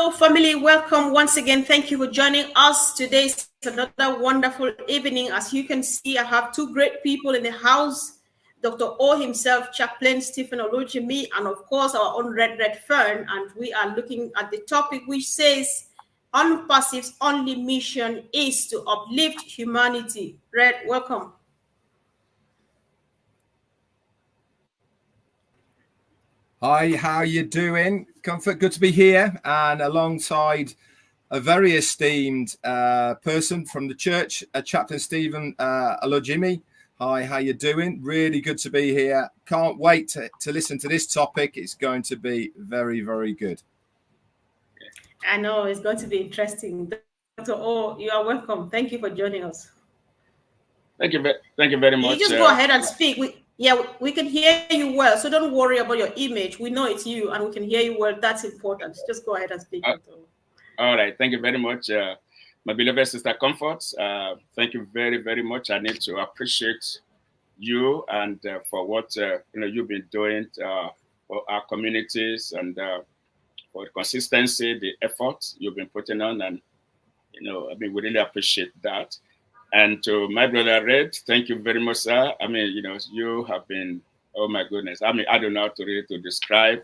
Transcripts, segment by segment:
Hello, family. Welcome once again. Thank you for joining us today. It's another wonderful evening. As you can see, I have two great people in the house. Dr. O himself, Chaplain Stephen Olujimi, and of course our own Redfern. And we are looking at the topic which says, Onpassive's only mission is to uplift humanity. Red, welcome. Hi, how are you doing? Comfort, good to be here and alongside a very esteemed person from the church, Chaplain Stephen Olujimi. Hi, how you doing? Really good to be here. Can't wait to listen to this topic. It's going to be very, very good. I know it's going to be interesting. Dr. O, you are welcome. Thank you for joining us. Thank you very much. You just go ahead and speak. We can hear you well, so don't worry about your image. We know it's you, and we can hear you well. That's important. Just go ahead and speak. All right. Thank you very much, my beloved sister Comfort. Thank you very, very much. I need to appreciate you and for what you've been doing for our communities and for the consistency, the effort you've been putting on, and we really appreciate that. And to my brother Red, thank you very much, sir. You have been, oh my goodness. I don't know how to describe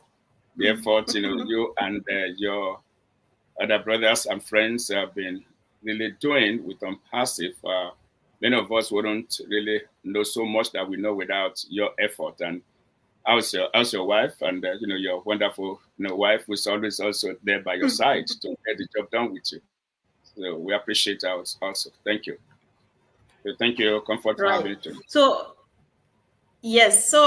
the effort, you and your other brothers and friends have been really doing with Onpassive. Many of us wouldn't really know so much that we know without your effort. And how's your wife and your wonderful wife who's always also there by your side to get the job done with you. So we appreciate ours also. Thank you. So thank you, Comfort, for having me. So, yes. So,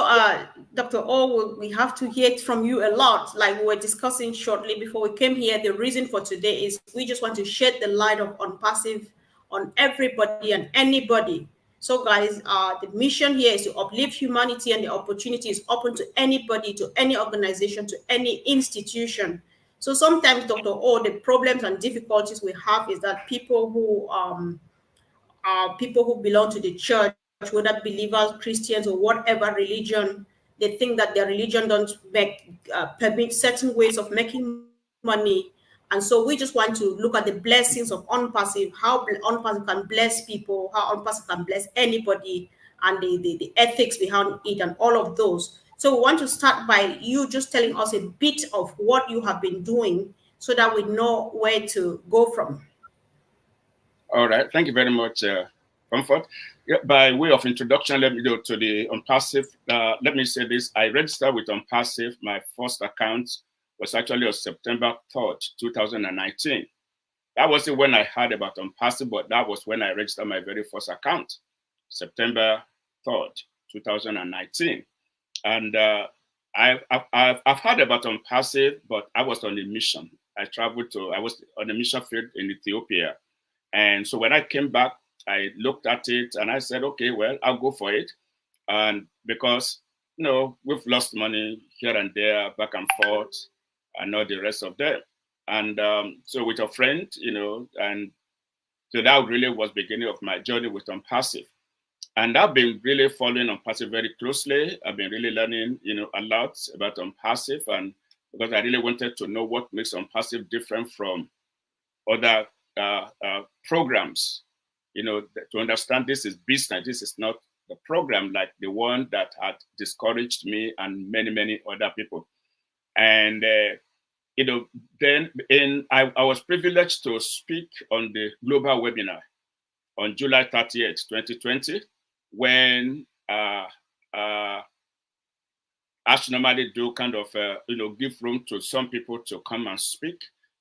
Dr. O, we have to hear from you a lot. Like we were discussing shortly before we came here, the reason for today is we just want to shed the light of Onpassive on everybody and anybody. So, guys, the mission here is to uplift humanity, and the opportunity is open to anybody, to any organization, to any institution. So sometimes, Dr. O, the problems and difficulties we have is that people who belong to the church, whether believers, Christians, or whatever religion, they think that their religion don't permit certain ways of making money. And so we just want to look at the blessings of Onpassive, how Onpassive can bless people, how Onpassive can bless anybody, and the ethics behind it and all of those. So we want to start by you just telling us a bit of what you have been doing so that we know where to go from. All right. Thank you very much, Comfort. Yeah, by way of introduction, let me go to the Onpassive. Let me say this. I registered with Onpassive. My first account was actually on September 3rd, 2019. That wasn't when I heard about Onpassive, but that was when I registered my very first account, September 3rd, 2019. And I've heard about Onpassive, but I was on a mission. I was on a mission field in Ethiopia. And so when I came back, I looked at it and I said, okay, well, I'll go for it. And because, we've lost money here and there, back and forth, and all the rest of them. And so with a friend, and so that really was the beginning of my journey with Onpassive. And I've been really following Onpassive very closely. I've been really learning, a lot about Onpassive, and because I really wanted to know what makes Onpassive different from other programs, to understand this is business. This is not the program like the one that had discouraged me and many, many other people. And, then I was privileged to speak on the global webinar on July 30th, 2020, when as normally do kind of, give room to some people to come and speak.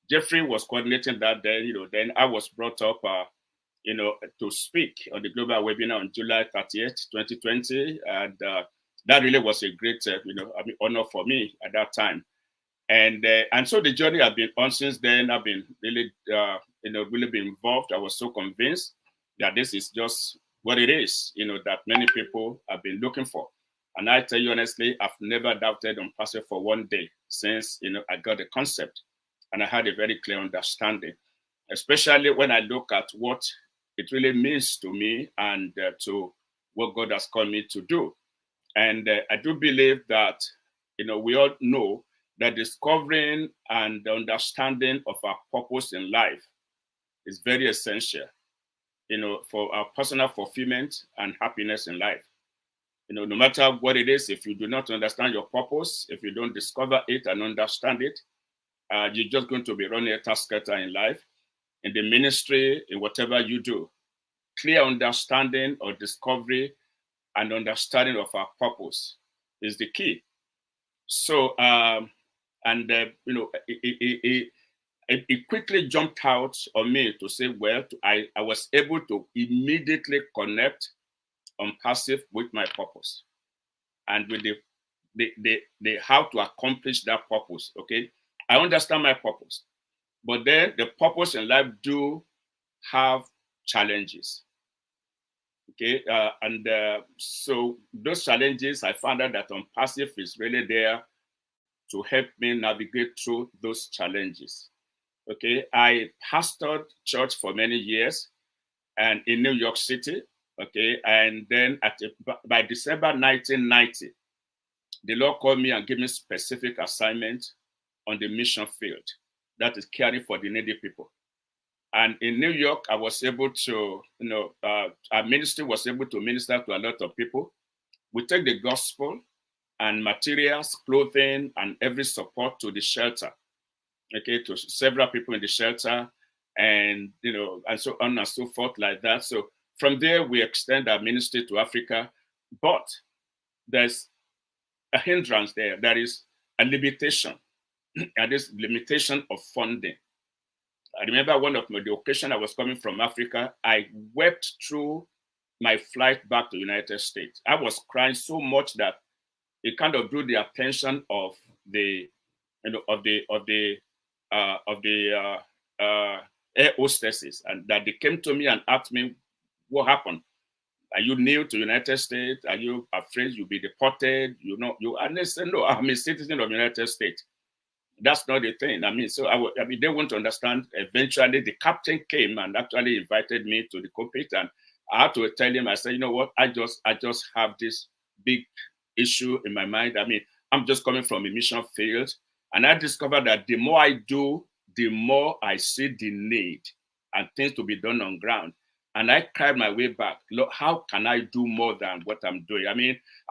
Jeffrey was coordinating that day, then I was brought up, to speak on the global webinar on July 30th, 2020. And that really was a great, honor for me at that time. And so the journey I've been on since then. I've been really, really been involved. I was so convinced that this is just what it is, that many people have been looking for. And I tell you honestly, I've never doubted Onpassive for one day since, I got the concept. And I had a very clear understanding, especially when I look at what it really means to me and to what God has called me to do. And I do believe that, we all know the discovering and the understanding of our purpose in life is very essential, for our personal fulfillment and happiness in life. No matter what it is, if you do not understand your purpose, if you don't discover it and understand it, you're just going to be running a task-cutter in life, in the ministry, in whatever you do. Clear understanding or discovery and understanding of our purpose is the key. So, it quickly jumped out on me to say, well, I was able to immediately connect Onpassive with my purpose and with the how to accomplish that purpose. Okay, I understand my purpose, but then the purpose in life do have challenges. Okay, so those challenges, I found out that Onpassive is really there to help me navigate through those challenges. Okay, I pastored church for many years, and in New York City. Okay, and then by December 1990, the Lord called me and gave me specific assignment on the mission field, that is caring for the needy people. And in New York, I was able to, our ministry was able to minister to a lot of people. We take the gospel and materials, clothing, and every support to the shelter, okay, to several people in the shelter, and, and so on and so forth like that. So from there, we extend our ministry to Africa, but there's a hindrance there. There is a limitation, and this limitation of funding. I remember the occasion I was coming from Africa, I wept through my flight back to the United States. I was crying so much that it kind of drew the attention of the, air hostesses, and that they came to me and asked me, what happened? Are you new to the United States? Are you afraid you'll be deported? And they said, no, I'm a citizen of the United States. That's not the thing. They want to understand. Eventually, the captain came and actually invited me to the cockpit, and I had to tell him, I said, you know what? I just have this big issue in my mind. I'm just coming from a mission field, and I discovered that the more I do, the more I see the need and things to be done on ground. And I cried my way back. Look, how can I do more than what I'm doing?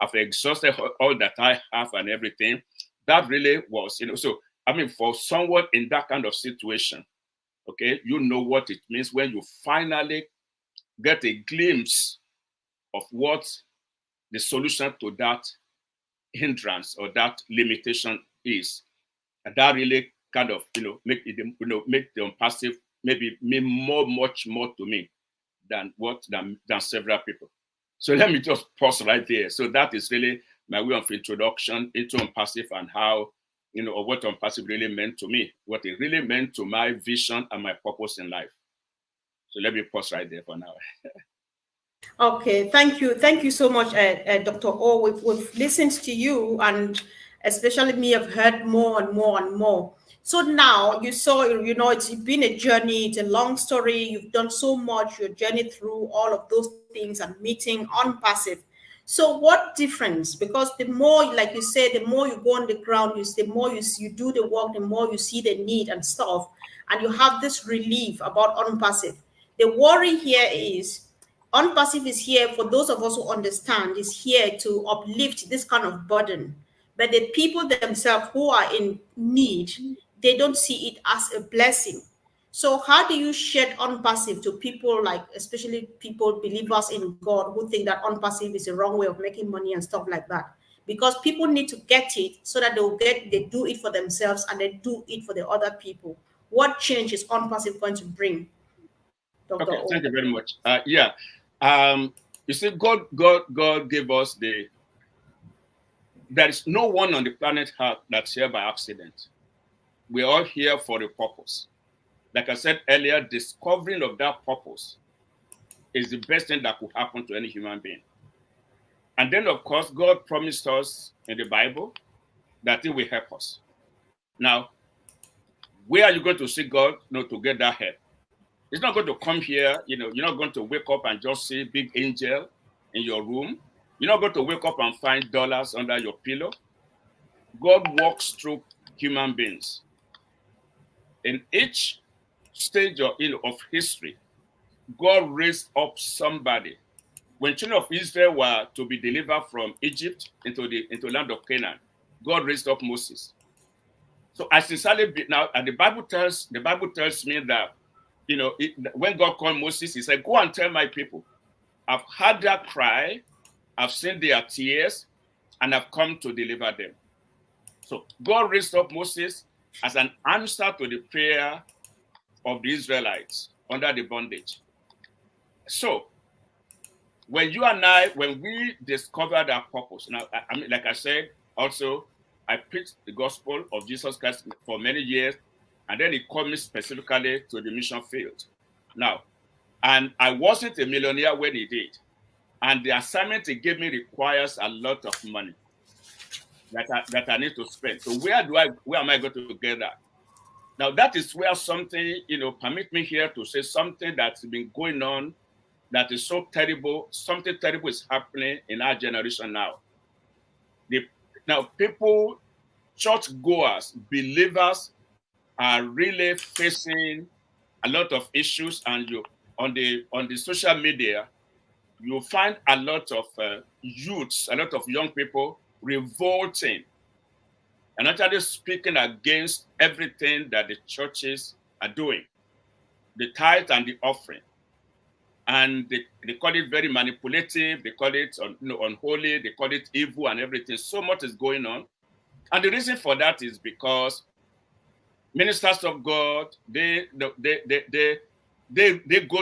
I've exhausted all that I have and everything. That really was, so, for someone in that kind of situation, okay, you know what it means when you finally get a glimpse of what the solution to that hindrance or that limitation is. And that really kind of, make the Onpassive maybe mean much more to me than several people. So let me just pause right there. So that is really my way of introduction into Onpassive and how, or what Onpassive really meant to me, what it really meant to my vision and my purpose in life. So let me pause right there for now. Okay, thank you so much, Dr. O. We've listened to you, and especially me, I've heard more and more and more. So now you saw, it's been a journey, it's a long story. You've done so much, your journey through all of those things and meeting Onpassive. So what difference? Because the more, like you said, the more you go on the ground, the more you do the work, the more you see the need and stuff, and you have this relief about Onpassive. The worry here is Onpassive is here for those of us who understand, is here to uplift this kind of burden. But the people themselves who are in need, they don't see it as a blessing. So how do you shed Onpassive to people, like especially people, believers in God, who think that Onpassive is the wrong way of making money and stuff like that? Because people need to get it so that they do it for themselves and they do it for the other people. What change is Onpassive going to bring, Dr. Okay, O? thank you very much. You see, God gave us there is no one on the planet Earth that's here by accident. We're all here for a purpose. Like I said earlier, discovering of that purpose is the best thing that could happen to any human being. And then, of course, God promised us in the Bible that He will help us. Now, where are you going to see God to get that help? He's not going to come here, you're not going to wake up and just see a big angel in your room. You're not going to wake up and find dollars under your pillow. God walks through human beings. In each stage of history, God raised up somebody. When children of Israel were to be delivered from Egypt into the land of Canaan, God raised up Moses. So I sincerely now, and the Bible tells me that, when God called Moses, he said, "Go and tell my people, I've heard their cry, I've seen their tears, and I've come to deliver them." So God raised up Moses as an answer to the prayer of the Israelites under the bondage. So when you and I, when we discovered our purpose, now, I mean, like I said, also, I preached the gospel of Jesus Christ for many years, and then he called me specifically to the mission field. Now, and I wasn't a millionaire when he did. And the assignment he gave me requires a lot of money that I need to spend. So where am I going to get that? Now, that is where something, permit me here to say something that's been going on that is so terrible. Something terrible is happening in our generation now. Now, people, churchgoers, believers are really facing a lot of issues, and on the social media, you'll find a lot of youths, a lot of young people revolting and actually speaking against everything that the churches are doing, the tithe and the offering. And they call it very manipulative, they call it unholy, they call it evil and everything. So much is going on. And the reason for that is because ministers of God, they go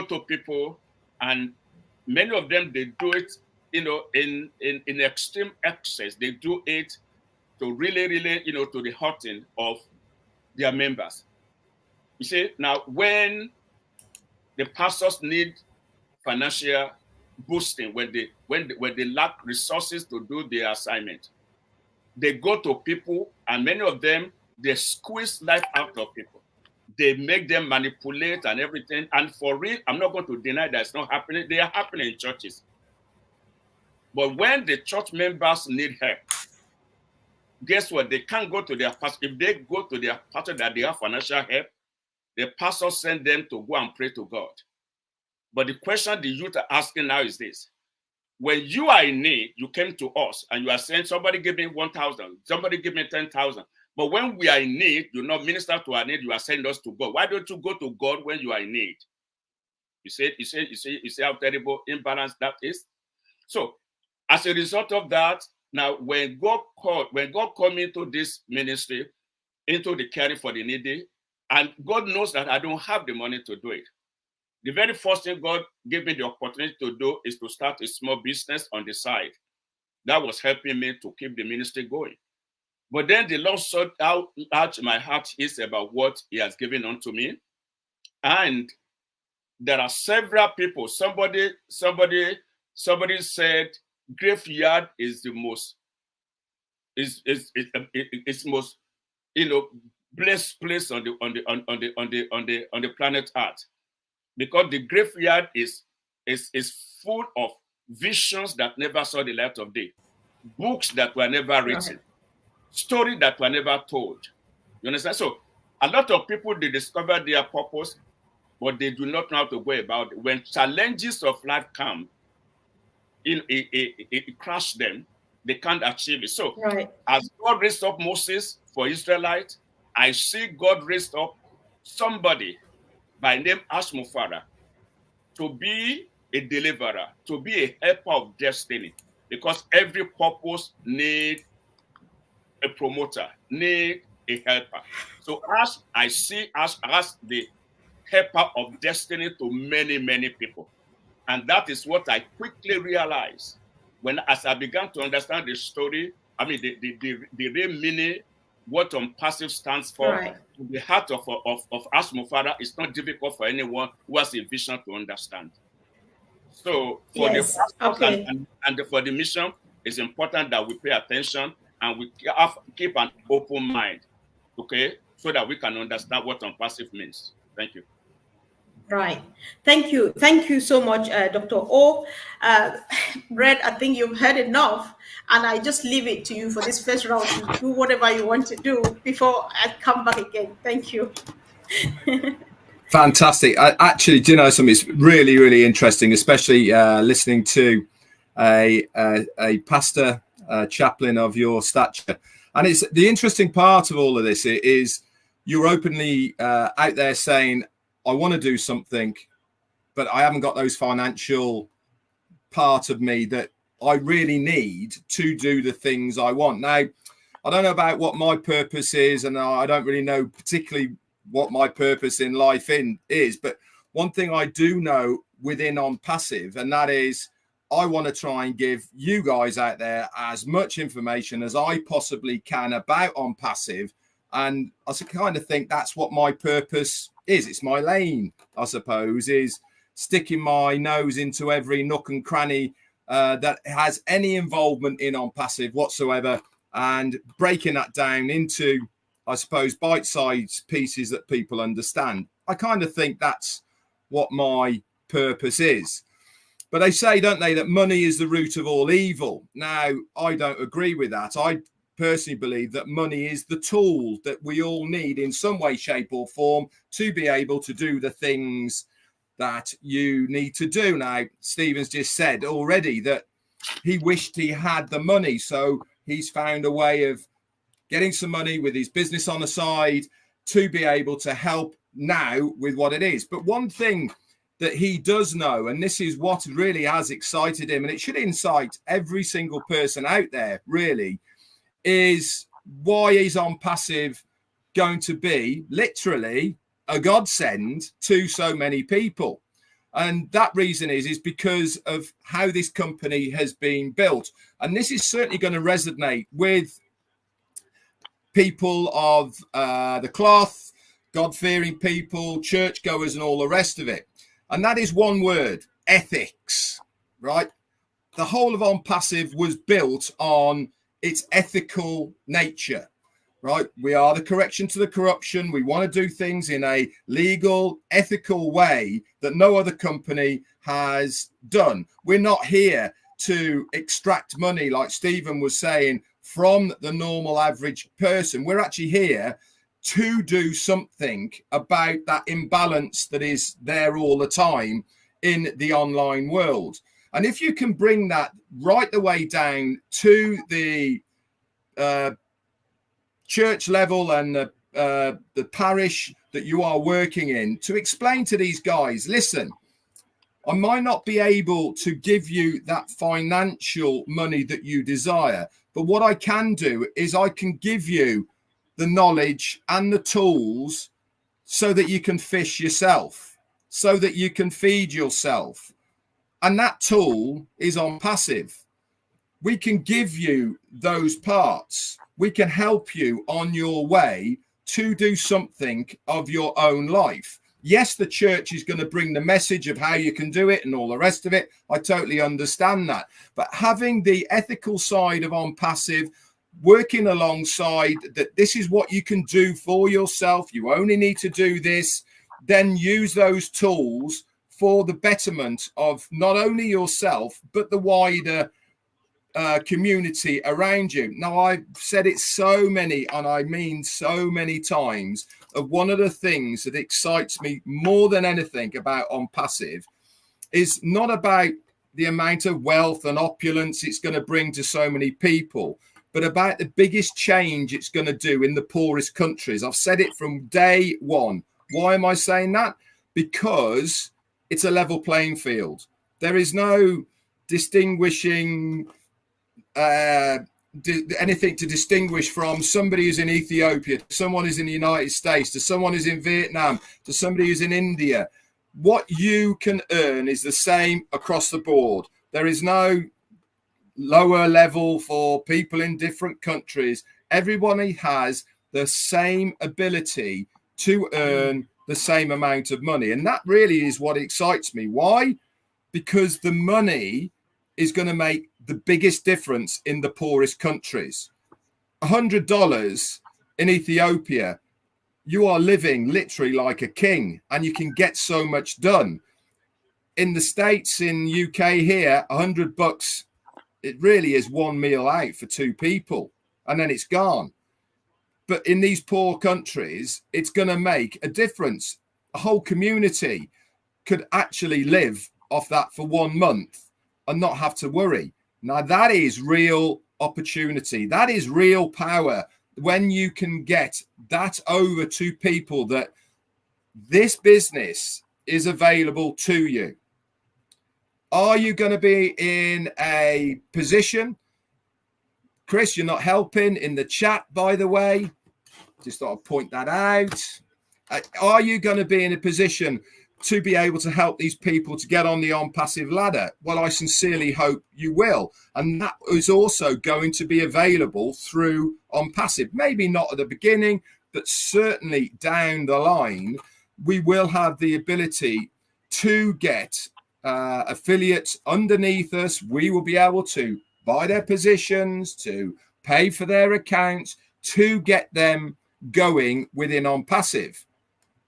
to people, and many of them, they do it, in extreme excess. They do it to really, to the hurting of their members. You see, now when the pastors need financial boosting, when they lack resources to do their assignment, they go to people, and many of them, they squeeze life out of people. They make them manipulate and everything. And for real, I'm not going to deny that it's not happening. They are happening in churches. But when the church members need help, guess what? They can't go to their pastor. If they go to their pastor that they have financial help, the pastor send them to go and pray to God. But the question the youth are asking now is this: when you are in need, you came to us and you are saying, somebody give me 1,000, somebody give me 10,000. But when we are in need, you not minister to our need, you are sending us to God. Why don't you go to God when you are in need? You see how terrible imbalance that is? So as a result of that, now when God called me into this ministry, into the caring for the needy, and God knows that I don't have the money to do it. The very first thing God gave me the opportunity to do is to start a small business on the side. That was helping me to keep the ministry going. But then the Lord saw how large my heart is about what he has given unto me. And there are several people. Somebody said graveyard is the most most blessed place on the planet Earth, because the graveyard is full of visions that never saw the light of day, books that were never written, stories that were never told. You understand? So a lot of people, they discover their purpose, but they do not know how to go about it. When challenges of life come, it crush them. They can't achieve it. So as God raised up Moses for Israelites, I see God raised up somebody by name as Mufareh to be a deliverer, to be a helper of destiny, because every purpose needs a promoter, need a helper. So as I see as the helper of destiny to many, many people. And that is what I quickly realized as I began to understand the story. I mean, the real meaning, what Onpassive stands for, the heart of Mufareh is not difficult for anyone who has a vision to understand. So for the pastors and for the mission, it's important that we pay attention and we keep an open mind, okay, so that we can understand what Onpassive means. Thank you. Right. Thank you so much, Dr. O. Red, I think you've heard enough, and I just leave it to you for this first round to do whatever you want to do before I come back again. Thank you. Fantastic. Actually, do you know something? It's really, really interesting, especially listening to a pastor, chaplain of your stature. And it's the interesting part of all of this is you're openly out there saying, I want to do something, but I haven't got those financial part of me that I really need to do the things I want. Now, I don't know about what my purpose is, and I don't really know particularly what my purpose in life is, but one thing I do know within Onpassive, and that is I want to try and give you guys out there as much information as I possibly can about Onpassive. And I kind of think that's what my purpose is. It's my lane, I suppose, is sticking my nose into every nook and cranny that has any involvement in Onpassive whatsoever, and breaking that down into, I suppose, bite-sized pieces that people understand. I kind of think that's what my purpose is. But they say, don't they, that money is the root of all evil. Now, I don't agree with that. I personally believe that money is the tool that we all need in some way, shape or form to be able to do the things that you need to do. Now, Stephen's just said already that he wished he had the money. So he's found a way of getting some money with his business on the side to be able to help now with what it is. But one thing that he does know, and this is what really has excited him, and it should incite every single person out there really, is why is Onpassive going to be literally a godsend to so many people. And that reason is because of how this company has been built. And this is certainly going to resonate with people of the cloth, God-fearing people, churchgoers, and all the rest of it. And that is one word: ethics, right? The whole of Onpassive was built on its ethical nature, right? We are the correction to the corruption. We want to do things in a legal, ethical way that no other company has done. We're not here to extract money, like Stephen was saying, from the normal average person. We're actually here to do something about that imbalance that is there all the time in the online world. And if you can bring that right the way down to the church level and the parish that you are working in, to explain to these guys, listen, I might not be able to give you that financial money that you desire, but what I can do is I can give you the knowledge and the tools so that you can fish yourself, so that you can feed yourself. And that tool is Onpassive. We can give you those parts. We can help you on your way to do something of your own life. Yes, the church is going to bring the message of how you can do it and all the rest of it. I totally understand that. But having the ethical side of Onpassive, working alongside that, this is what you can do for yourself. You only need to do this. Then use those tools for the betterment of not only yourself, but the wider community around you. Now, I've said it so many, and I mean so many times, of one of the things that excites me more than anything about Onpassive is not about the amount of wealth and opulence it's going to bring to so many people, but about the biggest change it's going to do in the poorest countries. I've said it from day one. Why am I saying that? Because it's a level playing field. There is no distinguishing anything to distinguish from somebody who's in Ethiopia, to someone who's in the United States, to someone who's in Vietnam, to somebody who's in India. What you can earn is the same across the board. There is no lower level for people in different countries. Everybody has the same ability to earn the same amount of money. And that really is what excites me. Why? Because the money is going to make the biggest difference in the poorest countries. $100 in Ethiopia you are living literally like a king, and you can get so much done. In the States, in UK here, $100, it really is one meal out for two people, and then it's gone. But in these poor countries, it's going to make a difference. A whole community could actually live off that for 1 month and not have to worry. Now, that is real opportunity. That is real power. When you can get that over to people that this business is available to you. Are you going to be in a position? Chris, you're not helping in the chat, by the way. Just thought I'd point that out. Are you going to be in a position to be able to help these people to get on the Onpassive ladder? Well, I sincerely hope you will. And that is also going to be available through Onpassive. Maybe not at the beginning, but certainly down the line, we will have the ability to get affiliates underneath us. We will be able to buy their positions, to pay for their accounts, to get them going within Onpassive.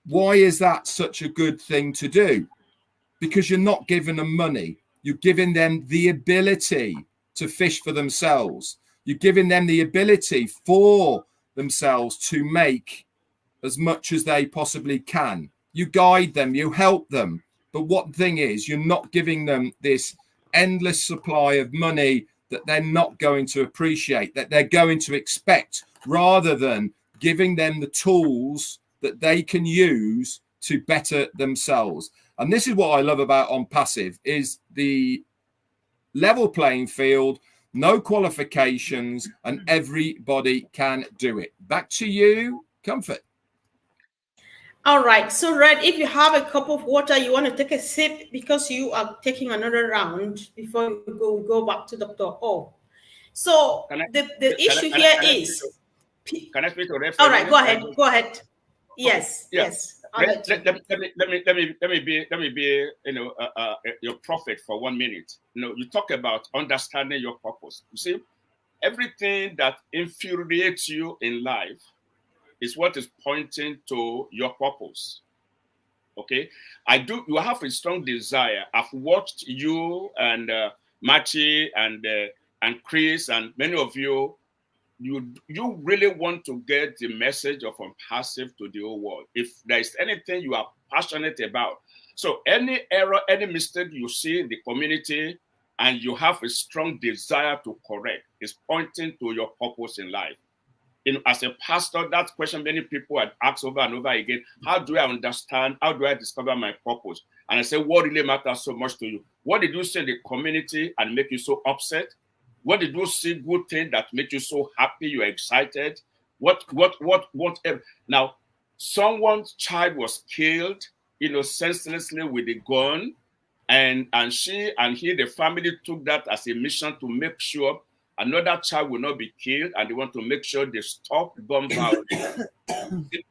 Why is that such a good thing to do? Because you're not giving them money. You're giving them the ability to fish for themselves. You're giving them the ability for themselves to make as much as they possibly can. You guide them, you help them. But what thing is, you're not giving them this endless supply of money that they're not going to appreciate, that they're going to expect, rather than giving them the tools that they can use to better themselves. And this is what I love about Onpassive, is the level playing field, no qualifications, and everybody can do it. Back to you, Comfort. All right. So, Red, if you have a cup of water, you want to take a sip because you are taking another round before we go back to Dr. O. So, the issue here is... Can I speak to Redfern? All right, go ahead. Go ahead. Yes, yeah. Yes. Let me be your prophet for 1 minute. You talk about understanding your purpose. You see, everything that infuriates you in life is what is pointing to your purpose. Okay, you have a strong desire. I've watched you and Machi and Chris and many of you. You really want to get the message of Onpassive to the whole world. If there is anything you are passionate about, so any error, any mistake you see in the community and you have a strong desire to correct, is pointing to your purpose in life. As a pastor, that question many people had asked over and over again: how do I understand? How do I discover my purpose? And I say, what really matters so much to you? What did you see in the community and make you so upset? What did you see good thing that make you so happy? You're excited. Whatever. Now, someone's child was killed, senselessly with a gun, and she and he, the family, took that as a mission to make sure another child will not be killed, and they want to make sure they stop gun violence.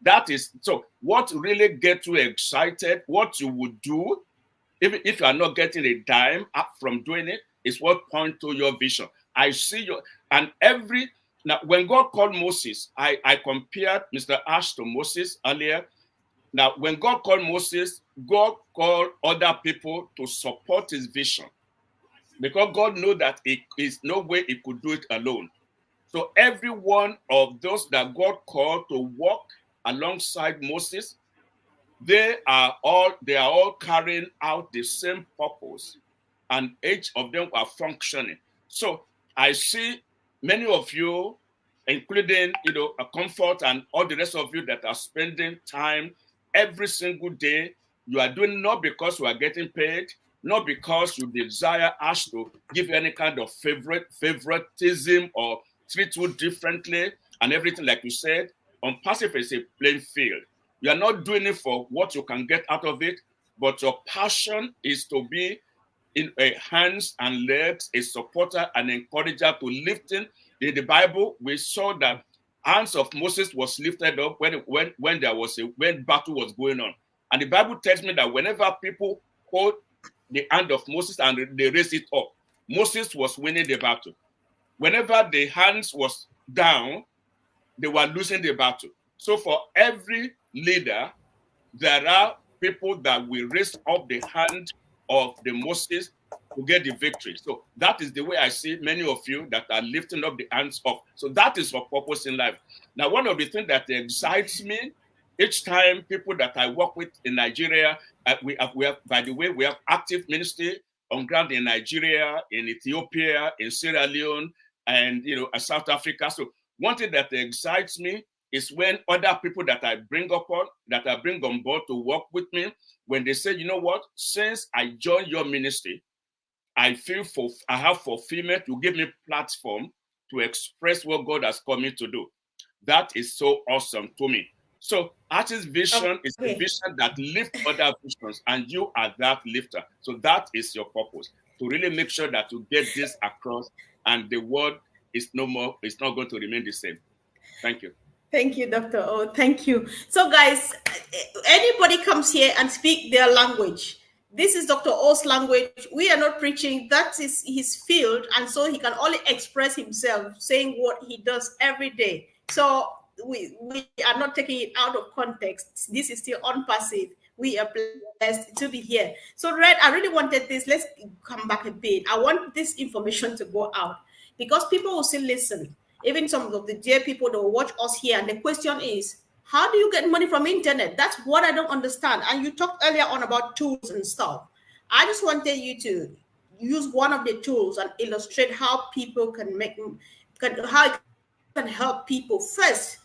That is so. What really gets you excited? What you would do, even if you are not getting a dime up from doing it, is what points to your vision. I see you, and now when God called Moses, I compared Mr. Ash to Moses earlier. Now, when God called Moses, God called other people to support his vision, because God knew that it is no way he could do it alone. So every one of those that God called to walk alongside Moses, they are all carrying out the same purpose, and each of them are functioning. So I see many of you, including a Comfort and all the rest of you, that are spending time every single day. You are doing not because you are getting paid, not because you desire us to give any kind of favoritism or treat you differently and everything. Like you said, Onpassive is a playing field. You are not doing it for what you can get out of it, but your passion is to be in a hands and legs, a supporter and encourager to lifting. In the Bible, we saw that hands of Moses was lifted up when battle was going on. And the Bible tells me that whenever people hold the hand of Moses and they raise it up, Moses was winning the battle. Whenever the hands was down, they were losing the battle. So for every leader, there are people that will raise up the hand of the Moses to get the victory. So that is the way I see many of you that are lifting up the hands up. So that is your purpose in life. Now, one of the things that excites me each time people that I work with in Nigeria, we have, by the way, we have active ministry on ground in Nigeria, in Ethiopia, in Sierra Leone, and South Africa. So one thing that excites me is when other people that I bring on board to work with me, when they say, you know what, since I joined your ministry, I have fulfillment. You give me platform to express what God has called me to do. That is so awesome to me. So Artist Vision is a vision that lifts other visions, and you are that lifter. So that is your purpose, to really make sure that you get this across, and the word is no more, it's not going to remain the same. Thank you. Thank you, Dr. O. Thank you. So guys, anybody comes here and speak their language. This is Dr. O's language. We are not preaching. That is his field. And so he can only express himself, saying what he does every day. So we are not taking it out of context. This is still Onpassive. We are blessed to be here. So Red, I really wanted this. Let's come back a bit. I want this information to go out because people will still listen. Even some of the dear people that will watch us here. And the question is, how do you get money from internet? That's what I don't understand. And you talked earlier on about tools and stuff. I just wanted you to use one of the tools and illustrate how people can how it can help people first,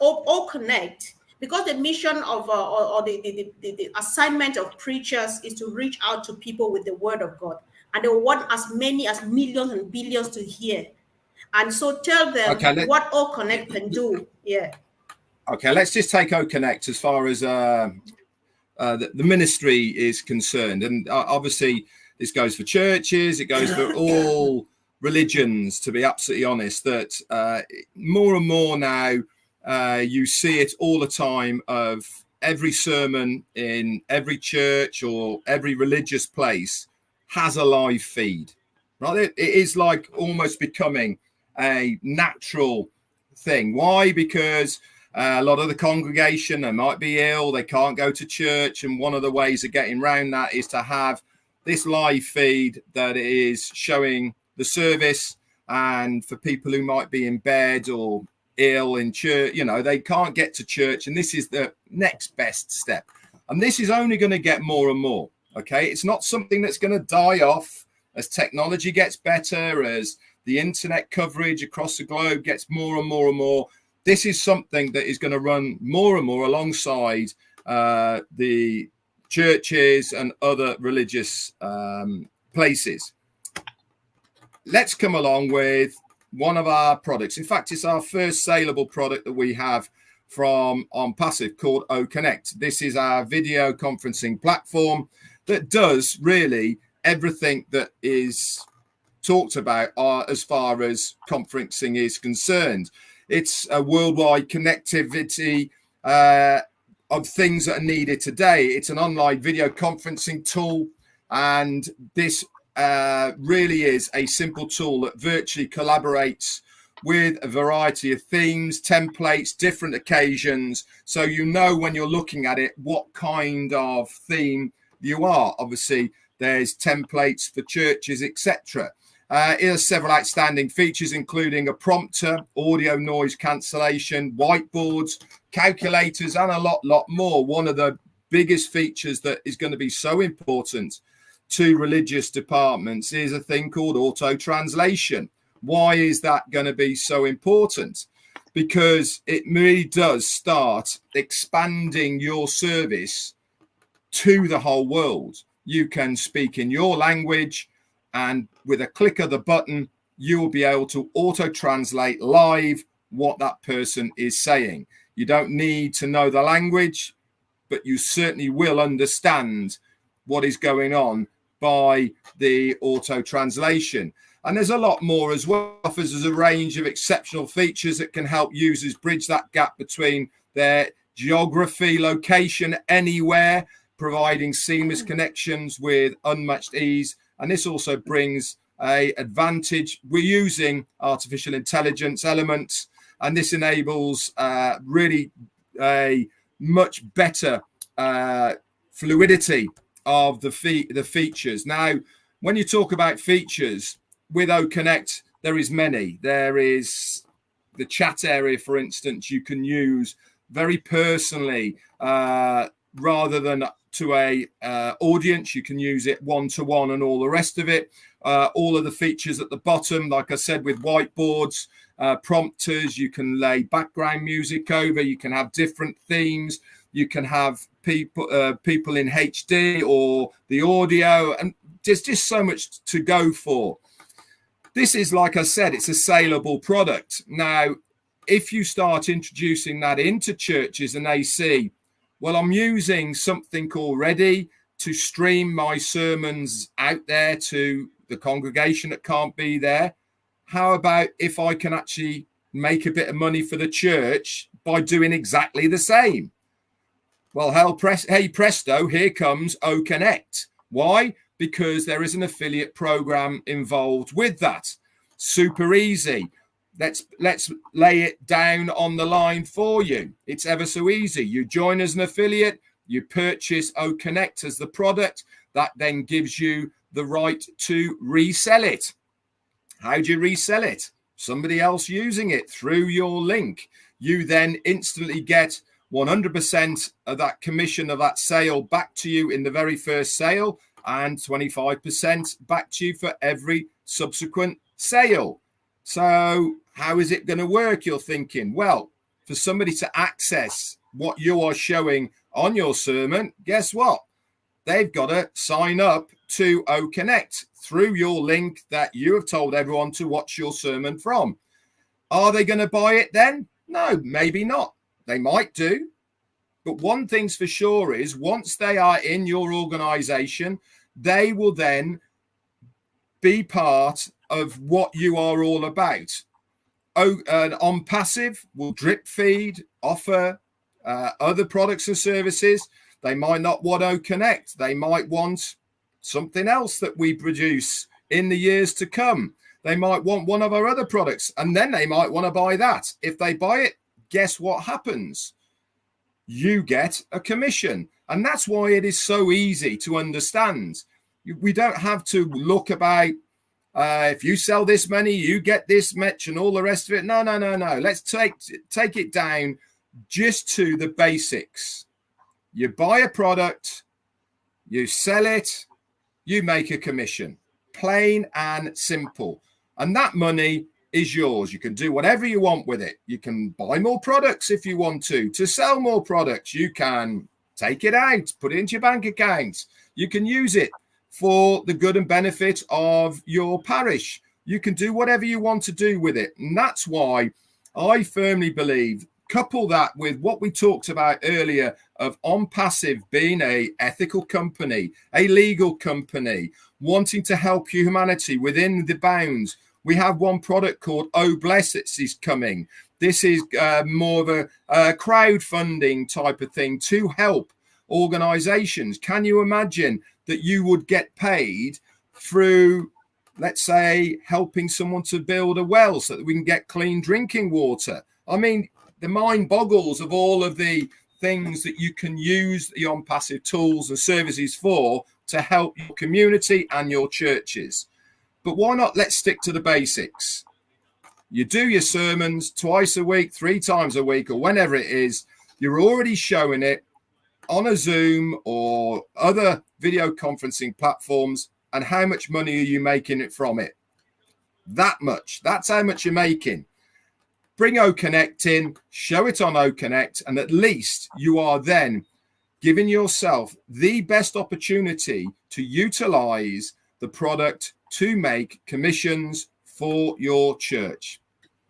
or connect. Because the mission of or the assignment of preachers is to reach out to people with the word of God. And they want as many as millions and billions to hear. And so tell them what O Connect can do. Yeah. Okay, let's just take O Connect as far as the ministry is concerned. And obviously, this goes for churches. It goes for all religions, to be absolutely honest, that more and more now, you see it all the time of every sermon in every church or every religious place has a live feed, right? It is like almost becoming a natural thing. Why? Because a lot of the congregation, they might be ill, they can't go to church, and one of the ways of getting around that is to have this live feed that is showing the service. And for people who might be in bed or ill in church, they can't get to church, and this is the next best step. And this is only going to get more and more. Okay, it's not something that's going to die off as technology gets better, as the internet coverage across the globe gets more and more and more. This is something that is going to run more and more alongside the churches and other religious places. Let's come along with one of our products. In fact, it's our first saleable product that we have from Onpassive called O Connect. This is our video conferencing platform that does really everything that is talked about as far as conferencing is concerned. It's a worldwide connectivity of things that are needed today. It's an online video conferencing tool, and this really is a simple tool that virtually collaborates with a variety of themes, templates, different occasions, so you know when you're looking at it what kind of theme you are. Obviously, there's templates for churches, etc. It has several outstanding features, including a prompter, audio noise cancellation, whiteboards, calculators, and a lot more. One of the biggest features that is going to be so important to religious departments is a thing called auto translation. Why is that going to be so important? Because it really does start expanding your service to the whole world. You can speak in your language, and with a click of the button, you will be able to auto-translate live what that person is saying. You don't need to know the language, but you certainly will understand what is going on by the auto-translation. And there's a lot more as well. There's a range of exceptional features that can help users bridge that gap between their geography, location, anywhere, providing seamless connections with unmatched ease. And this also brings an advantage. We're using artificial intelligence elements and this enables really a much better fluidity of the features. Now, when you talk about features with OConnect, there is many. There is the chat area, for instance, you can use very personally rather than to a audience. You can use it one-to-one and all the rest of it. All of the features at the bottom, like I said, with whiteboards, prompters, you can lay background music over, you can have different themes, you can have people in HD or the audio, and there's just so much to go for. This is, like I said, it's a saleable product. Now, if you start introducing that into churches and they see, well, I'm using something already to stream my sermons out there to the congregation that can't be there, how about if I can actually make a bit of money for the church by doing exactly the same? Well, hey presto, here comes OConnect. Why? Because there is an affiliate program involved with that. Super easy. Let's lay it down on the line for you. It's ever so easy. You join as an affiliate, you purchase OConnect as the product. That then gives you the right to resell it. How do you resell it? Somebody else using it through your link. You then instantly get 100% of that commission of that sale back to you in the very first sale, and 25% back to you for every subsequent sale. So how is it going to work, you're thinking? Well, for somebody to access what you are showing on your sermon, guess what? They've got to sign up to OConnect through your link that you have told everyone to watch your sermon from. Are they going to buy it then? No, maybe not. They might do. But one thing's for sure is once they are in your organization, they will then be part of what you are all about. Onpassive will drip feed, offer other products and services. They might not want OConnect. They might want something else that we produce in the years to come. They might want one of our other products, and then they might want to buy that. If they buy it, guess what happens? You get a commission. And that's why it is so easy to understand. We don't have to look about, if you sell this many, you get this much and all the rest of it. No. Let's take it down just to the basics. You buy a product, you sell it, you make a commission. Plain and simple. And that money is yours. You can do whatever you want with it. You can buy more products if you want to sell more products. You can take it out, put it into your bank account. You can use it for the good and benefit of your parish. You can do whatever you want to do with it. And that's why I firmly believe, couple that with what we talked about earlier of Onpassive being an ethical company, a legal company, wanting to help humanity within the bounds. We have one product called Oh Bless It is coming. This is more of a crowdfunding type of thing to help organizations. Can you imagine that you would get paid through, let's say, helping someone to build a well so that we can get clean drinking water? I mean, the mind boggles of all of the things that you can use the Onpassive tools and services for to help your community and your churches. But why not? Let's stick to the basics. You do your sermons twice a week, 3 times a week, or whenever it is. You're already showing it on a Zoom or other video conferencing platforms. And how much money are you making it from it? That much. That's how much you're making. Bring OConnect in, show it on OConnect, and at least you are then giving yourself the best opportunity to utilize the product to make commissions for your church.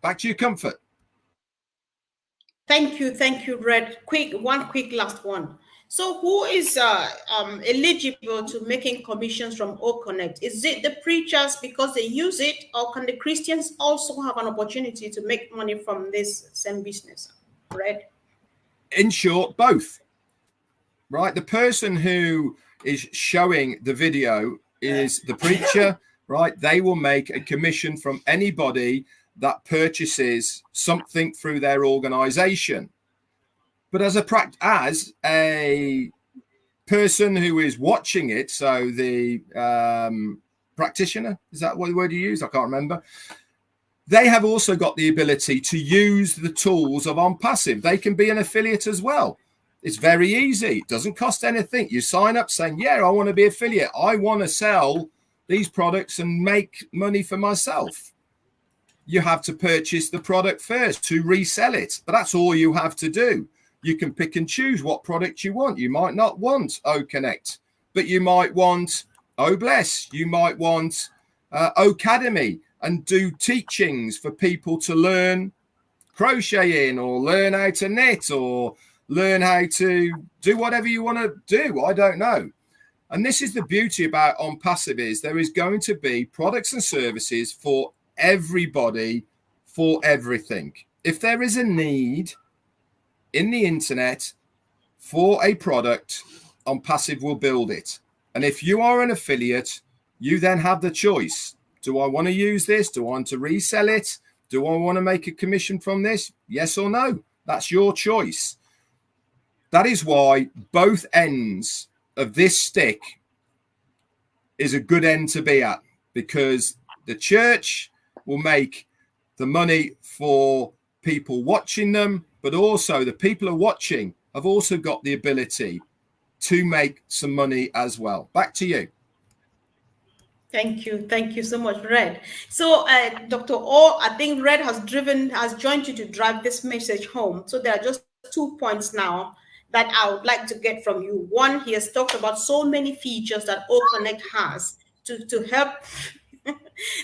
Back to you, Comfort. Thank you, Red. One quick last one. So who is eligible to making commissions from OConnect? Is it the preachers because they use it, or can the Christians also have an opportunity to make money from this same business? Red? In short, both. Right? The person who is showing the video is the preacher, right? They will make a commission from anybody that purchases something through their organization. But as a person who is watching it, so the practitioner, is that what the word you use? I can't remember. They have also got the ability to use the tools of Onpassive. They can be an affiliate as well. It's very easy. It doesn't cost anything. You sign up saying, yeah, I want to be affiliate. I want to sell these products and make money for myself. You have to purchase the product first to resell it. But that's all you have to do. You can pick and choose what product you want. You might not want OConnect, but you might want OBless. You might want Ocademy, and do teachings for people to learn crocheting or learn how to knit or learn how to do whatever you want to do. I don't know. And this is the beauty about Onpassive, is there is going to be products and services for everybody, for everything. If there is a need in the internet for a product, Onpassive will build it. And if you are an affiliate, you then have the choice. Do I want to use this? Do I want to resell it? Do I want to make a commission from this? Yes or no? That's your choice. That is why both ends of this stick is a good end to be at, because the church will make the money for people watching them, but also the people who are watching have also got the ability to make some money as well. Back to you. Thank you so much, Red. So, Dr. O, I think Red has joined you to drive this message home. So there are just 2 points now that I would like to get from you. One, he has talked about so many features that OConnect has to help,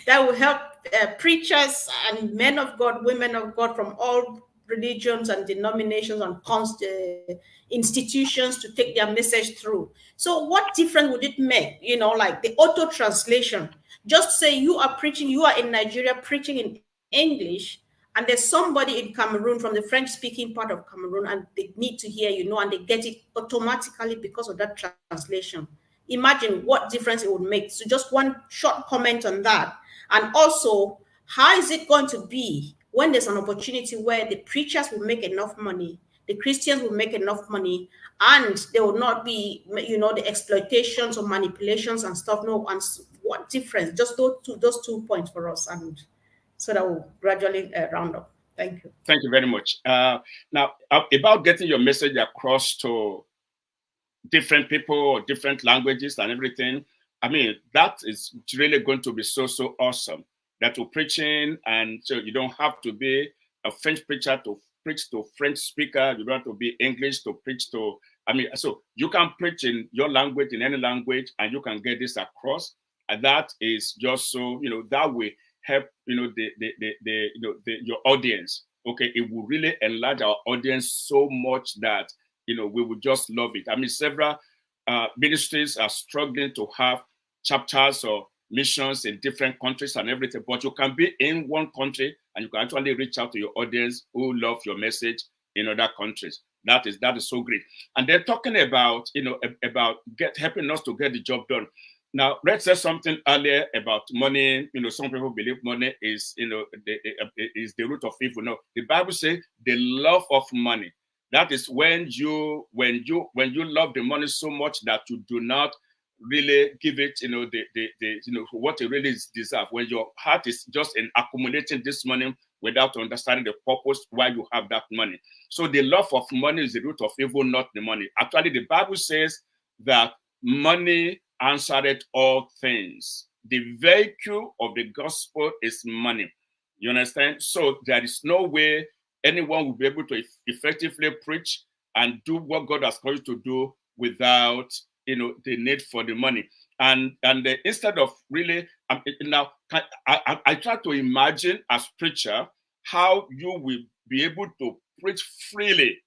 that will help preachers and men of God, women of God from all religions and denominations and institutions to take their message through. So what difference would it make? You know, like the auto translation. Just say you are in Nigeria preaching in English, and there's somebody in Cameroon from the French-speaking part of Cameroon, and they need to hear you, and they get it automatically because of that translation. Imagine what difference it would make. So just one short comment on that. And also, how is it going to be when there's an opportunity where the preachers will make enough money, the Christians will make enough money, and there will not be, the exploitations or manipulations and stuff. No, and what difference? Just those 2 points for us, and so that will gradually round up. Thank you. Thank you very much. Now, about getting your message across to different people or different languages and everything, I mean, that is really going to be so awesome. That you're preaching, and so you don't have to be a French preacher to preach to French speaker. You don't have to be English to preach to, so you can preach in your language, in any language, and you can get this across. And that is just so, that will help, your audience. Okay, it will really enlarge our audience so much that, we would just love it. I mean, several ministries are struggling to have chapters or missions in different countries and everything, but you can be in one country and you can actually reach out to your audience who love your message in other countries. That is so great. And they're talking about, helping us to get the job done. Now, Red said something earlier about money. Some people believe money is, is the root of evil. No, the Bible says the love of money. That is when you love the money so much that you do not really give it, what it really deserves. When your heart is just in accumulating this money without understanding the purpose why you have that money. So the love of money is the root of evil, not the money. Actually, the Bible says that money answered all things. The vehicle of the gospel is money. You understand? So there is no way anyone will be able to effectively preach and do what God has called you to do without the need for the money. And instead of really, now I try to imagine as preacher how you will be able to preach freely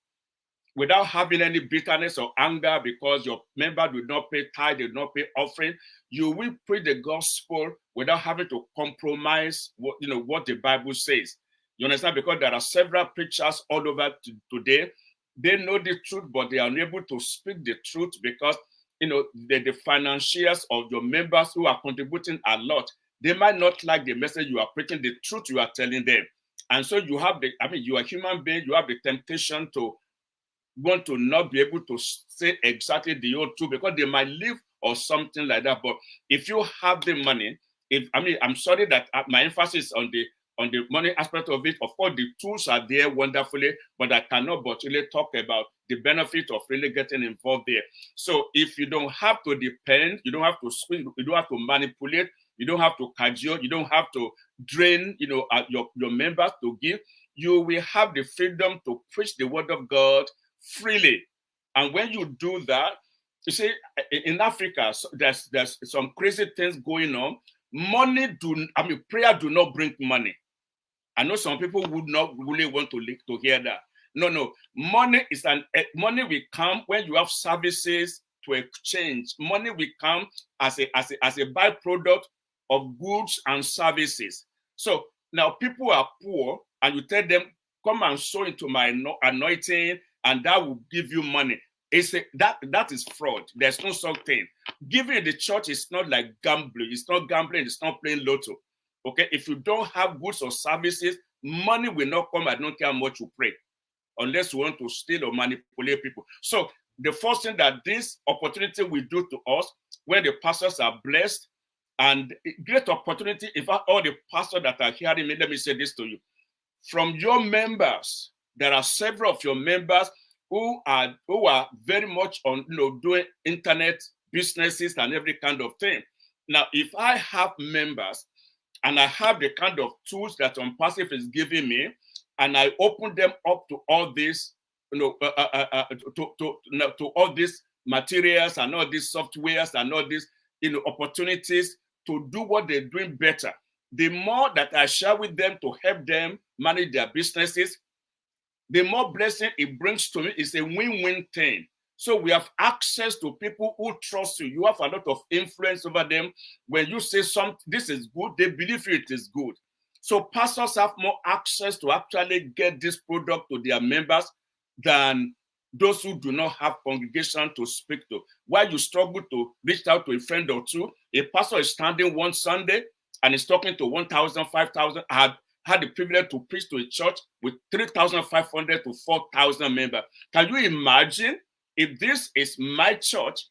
without having any bitterness or anger because your member did not pay tithe, did not pay offering. You will preach the gospel without having to compromise what the Bible says. You understand? Because there are several preachers all over today. They know the truth, but they are unable to speak the truth because the financiers of your members who are contributing a lot, They might not like the message you are preaching, the truth you are telling them. And so you have the, you are a human being, you have the temptation to want to not be able to say exactly the old truth because they might live or something like that. But if you have the money, I'm sorry that my emphasis on the money aspect of it. Of course, the tools are there wonderfully, but I cannot but really talk about the benefit of really getting involved there. So if you don't have to depend, you don't have to swing, you don't have to manipulate, you don't have to cajole, you don't have to drain, your members to give. You will have the freedom to preach the word of God freely. And when you do that, you see, in Africa, there's some crazy things going on. Prayer do not bring money. I know some people would not really want to hear that. No. Money will come when you have services to exchange. Money will come as a byproduct of goods and services. So now people are poor, and you tell them, come and sow into my anointing, and that will give you money. That is fraud. There's no such thing. Giving in the church is not like gambling. It's not gambling. It's not playing lotto. Okay, if you don't have goods or services, money will not come. I don't care how much you pray, unless you want to steal or manipulate people. So the first thing that this opportunity will do to us, when the pastors are blessed, and great opportunity. In fact, all the pastors that are hearing me, let me say this to you. From your members, there are several of your members who are very much on doing internet businesses and every kind of thing. Now, if I have members and I have the kind of tools that Onpassive is giving me, and I open them up to all this, to all these materials and all these softwares and all these opportunities to do what they're doing better, the more that I share with them to help them manage their businesses, the more blessing it brings to me. It's a win-win thing. So we have access to people who trust you. You have a lot of influence over them. When you say something, this is good, they believe it is good. So pastors have more access to actually get this product to their members than those who do not have congregation to speak to. While you struggle to reach out to a friend or two, a pastor is standing one Sunday and is talking to 1,000, 5,000. I had the privilege to preach to a church with 3,500 to 4,000 members. Can you imagine if this is my church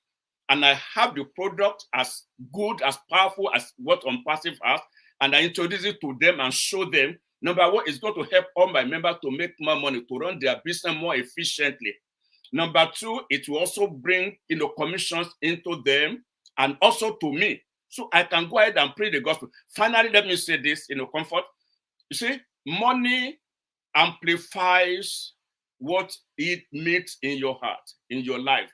and I have the product as good, as powerful as what Onpassive has, and I introduce it to them and show them, number one, it's going to help all my members to make more money, to run their business more efficiently. Number two, it will also bring commissions into them and also to me. So I can go ahead and preach the gospel. Finally, let me say this, comfort. You see, money amplifies what it makes in your heart, in your life.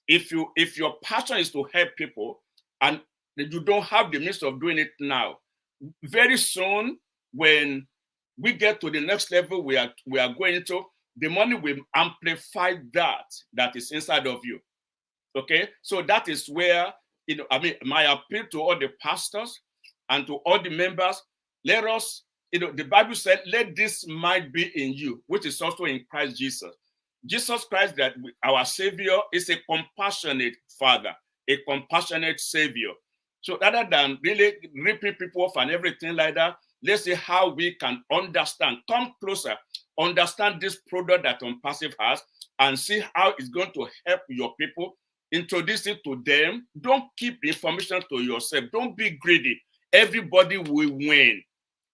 If your passion is to help people and you don't have the means of doing it now, very soon when we get to the next level we are going to, the money will amplify that is inside of you. Okay, so that is where my appeal to all the pastors and to all the members, let us, the Bible said, let this mind be in you, which is also in Christ Jesus. Jesus Christ, that our Savior, is a compassionate Father, a compassionate Savior. So rather than really ripping people off and everything like that, let's see how we can understand, come closer, understand this product that Onpassive has, and see how it's going to help your people. Introduce it to them. Don't keep information to yourself. Don't be greedy. Everybody will win.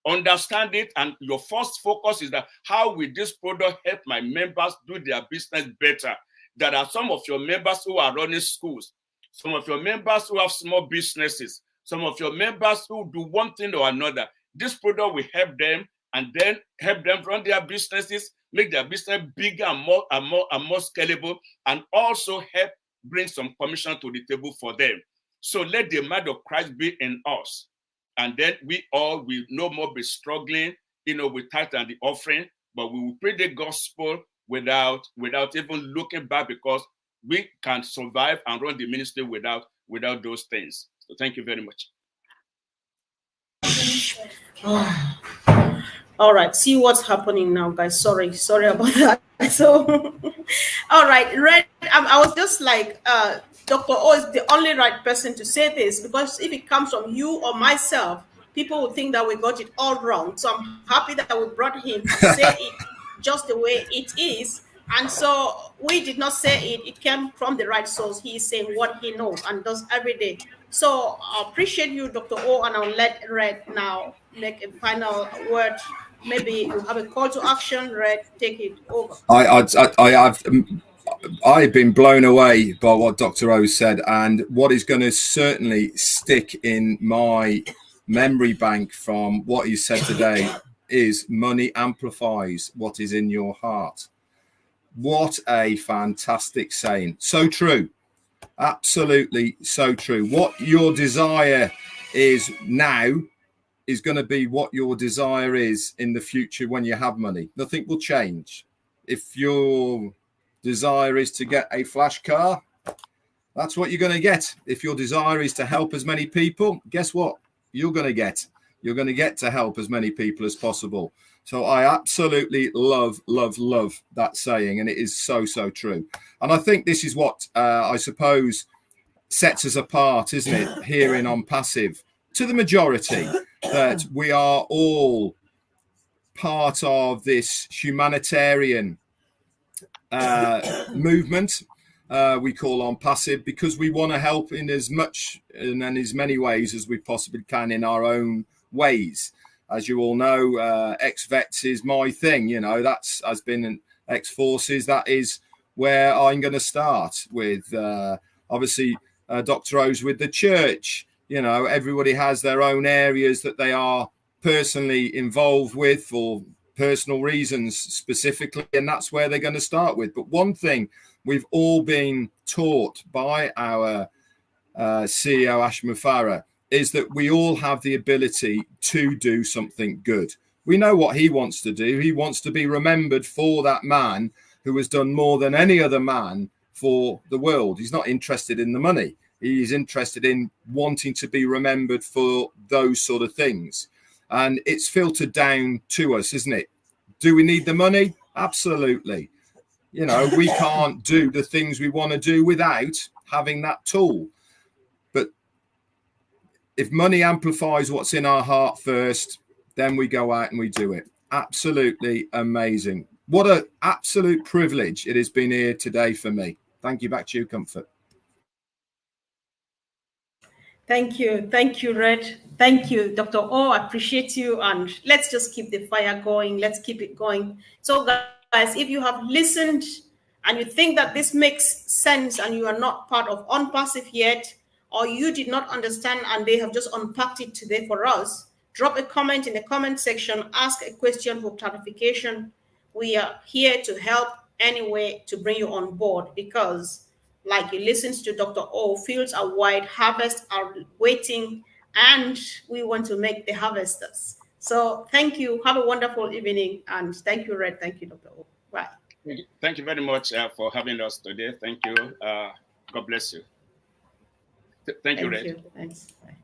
Understand it, and your first focus is that how will this product help my members do their business better? There are some of your members who are running schools, some of your members who have small businesses, some of your members who do one thing or another. This product will help them, and then help them run their businesses, make their business bigger and more scalable, and also help bring some commission to the table for them. So let the mind of Christ be in us. And then we all will no more be struggling, with tithe and the offering, but we will preach the gospel without even looking back, because we can survive and run the ministry without those things. So thank you very much. All right, see what's happening now, guys. Sorry about that. So, all right, Red. I was just like, Dr. O is the only right person to say this, because if it comes from you or myself, people would think that we got it all wrong. So I'm happy that we brought him to say it just the way it is. And so we did not say it. It came from the right source. He is saying what he knows and does every day. So I appreciate you, Dr. O, and I'll let Red now make a final word. Maybe you have a call to action. Red, take it over. I've been blown away by what Dr. O said, and what is going to certainly stick in my memory bank from what he said today is money amplifies what is in your heart. What a fantastic saying. So true. Absolutely so true. What your desire is now is going to be what your desire is in the future when you have money. Nothing will change. If your desire is to get a flash car, that's what you're going to get. If your desire is to help as many people, guess what? You're going to get to help as many people as possible. So I absolutely love that saying, and it is so true. And I think this is what I suppose sets us apart, isn't it, here in Onpassive, to the majority, that we are all part of this humanitarian movement we call Onpassive, because we want to help in as much and in as many ways as we possibly can in our own ways. As you all know, ex-vets is my thing. You know, that's has been ex-forces. That is where I'm going to start with. Obviously, Dr. O's with the church. You know, everybody has their own areas that they are personally involved with for personal reasons specifically, and that's where they're going to start with. But one thing we've all been taught by our CEO, Ash Mufareh, is that we all have the ability to do something good. We know what he wants to do. He wants to be remembered for that man who has done more than any other man for the world. He's not interested in the money. He's interested in wanting to be remembered for those sort of things. And it's filtered down to us, isn't it? Do we need the money? Absolutely. You know, we can't do the things we want to do without having that tool. But if money amplifies what's in our heart first, then we go out and we do it. Absolutely amazing. What an absolute privilege it has been here today for me. Thank you. Back to you, Comfort. Thank you. Thank you, Red. Thank you, Dr. O. I appreciate you. And let's just keep the fire going. Let's keep it going. So, guys, if you have listened and you think that this makes sense and you are not part of Onpassive yet, or you did not understand and they have just unpacked it today for us, drop a comment in the comment section, ask a question for clarification. We are here to help anyway to bring you on board, because like you listened to Dr. O, fields are wide, harvests are waiting, and we want to make the harvesters. So thank you. Have a wonderful evening. And thank you, Red. Thank you, Dr. O. Bye. Thank you very much for having us today. Thank you. God bless you. Thank you, Red. Thanks. Bye.